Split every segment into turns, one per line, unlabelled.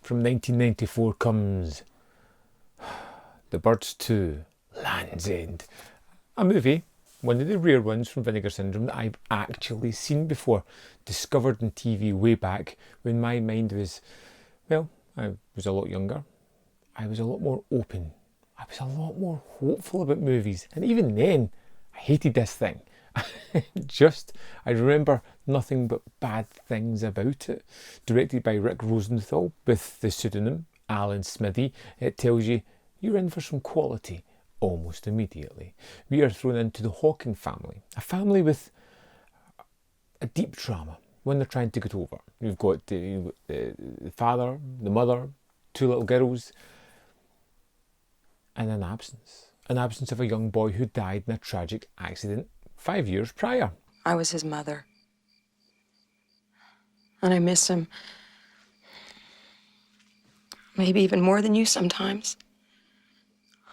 from 1994 comes The Birds 2, Land's End. A movie, one of the rare ones from Vinegar Syndrome that I've actually seen before, discovered on TV way back when my mind was, well, I was a lot younger. I was a lot more open. I was a lot more hopeful about movies. And even then, I hated this thing. I remember nothing but bad things about it. Directed by Rick Rosenthal with the pseudonym Alan Smithy, it tells you you're in for some quality almost immediately. We are thrown into the Hawking family, a family with a deep trauma, one they're trying to get over. You've got the father, the mother, two little girls, and an absence of a young boy who died in a tragic accident 5 years prior.
I was his mother. And I miss him. Maybe even more than you sometimes.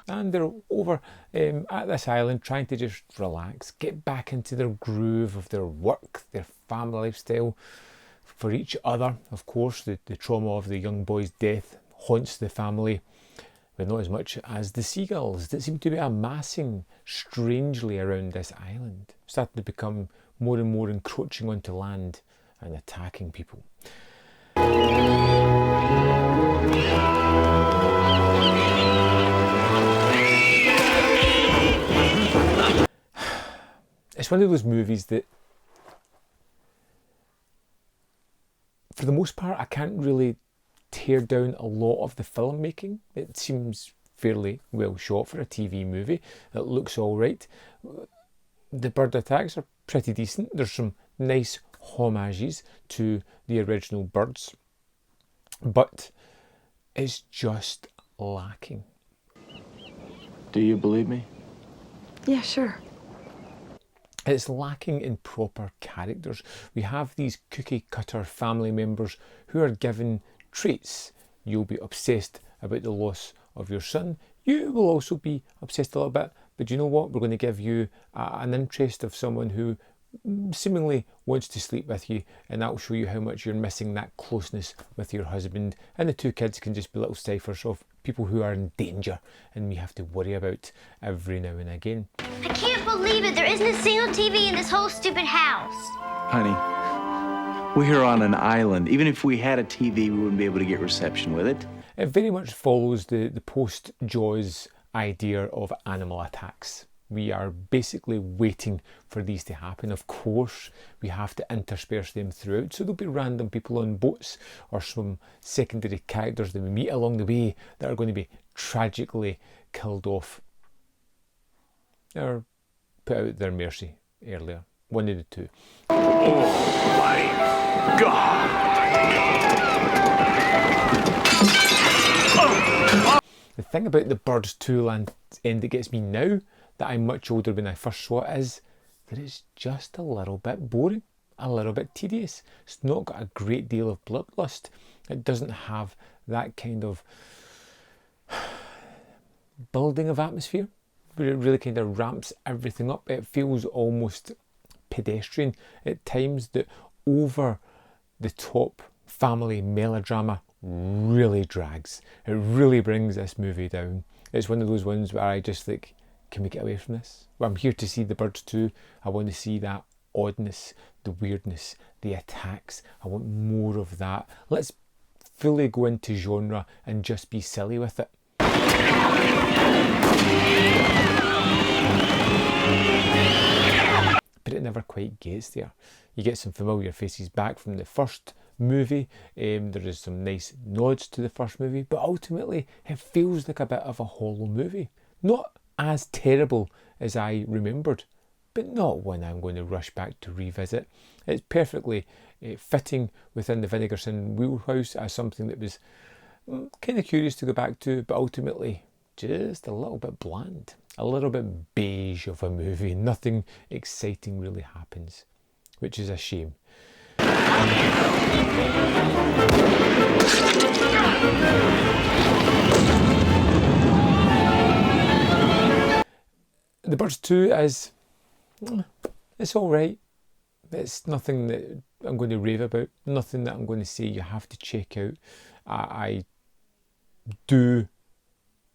And they're over at this island trying to just relax, get back into their groove of their work, their family lifestyle. For each other, of course, the trauma of the young boy's death haunts the family, but not as much as the seagulls that seem to be amassing strangely around this island, starting to become more and more encroaching onto land and attacking people. It's one of those movies that, for the most part, I can't really tear down a lot of the filmmaking. It seems fairly well shot for a TV movie. It looks all right. The bird attacks are pretty decent. There's some nice homages to the original birds, but it's just lacking.
Do you believe me?
Yeah, sure.
It's lacking in proper characters. We have these cookie cutter family members who are given traits. You'll be obsessed about the loss of your son. You will also be obsessed a little bit, but you know what? We're going to give you an interest of someone who seemingly wants to sleep with you, and that will show you how much you're missing that closeness with your husband. And the two kids can just be little ciphers of people who are in danger and we have to worry about every now and again.
I can't believe it. There isn't a single TV in this whole stupid house.
Honey, we're here on an island. Even if we had a TV, we wouldn't be able to get reception with it.
It very much follows the post-Jaws idea of animal attacks. We are basically waiting for these to happen. Of course, we have to intersperse them throughout. So there'll be random people on boats or some secondary characters that we meet along the way that are going to be tragically killed off or put out at their mercy earlier. One of the two.
Oh my God!
The thing about The Birds 2 Land's End that gets me now, that I'm much older when I first saw it, is that it's just a little bit boring, a little bit tedious. It's not got a great deal of bloodlust. It doesn't have that kind of building of atmosphere where it really kind of ramps everything up. It feels almost pedestrian at times. The over the top family melodrama really drags. It really brings this movie down. It's one of those ones where I just think, can we get away from this? Well, I'm here to see The Birds 2. I want to see that oddness, the weirdness, the attacks. I want more of that. Let's fully go into genre and just be silly with it. But it never quite gets there. You get some familiar faces back from the first movie. There is some nice nods to the first movie, but ultimately it feels like a bit of a hollow movie. Not as terrible as I remembered, but not one I'm going to rush back to revisit. It's perfectly fitting within the Vinegar Syndrome wheelhouse as something that was kind of curious to go back to, but ultimately just a little bit bland, a little bit beige of a movie. Nothing exciting really happens, which is a shame. The Birds 2 is, it's alright. It's nothing that I'm going to rave about, nothing that I'm going to say you have to check out. I do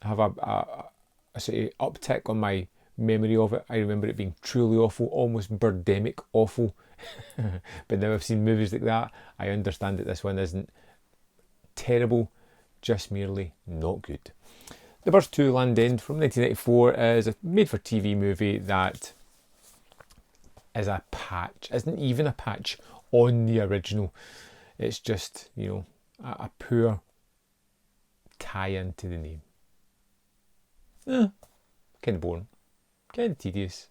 have a sort of uptick on my memory of it. I remember it being truly awful, almost birdemic awful. But now I've seen movies like that, I understand that this one isn't terrible, just merely not good. The Birds 2 Land End from 1994 is a made-for-TV movie that is a patch, isn't even a patch on the original. It's just, you know, a poor tie-in to the name. Kind of boring, kind of tedious.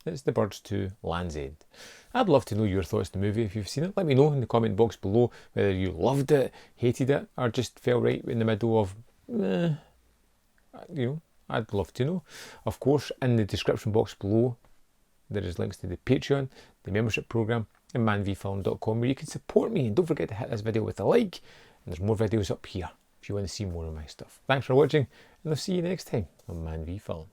It's The Birds 2 Land's End. I'd love to know your thoughts on the movie if you've seen it. Let me know in the comment box below whether you loved it, hated it, or just fell right in the middle of, you know, I'd love to know. Of course, in the description box below, there is links to the Patreon, the membership programme, and manvfilm.com where you can support me. And don't forget to hit this video with a like. And there's more videos up here if you want to see more of my stuff. Thanks for watching, and I'll see you next time on Man v Film.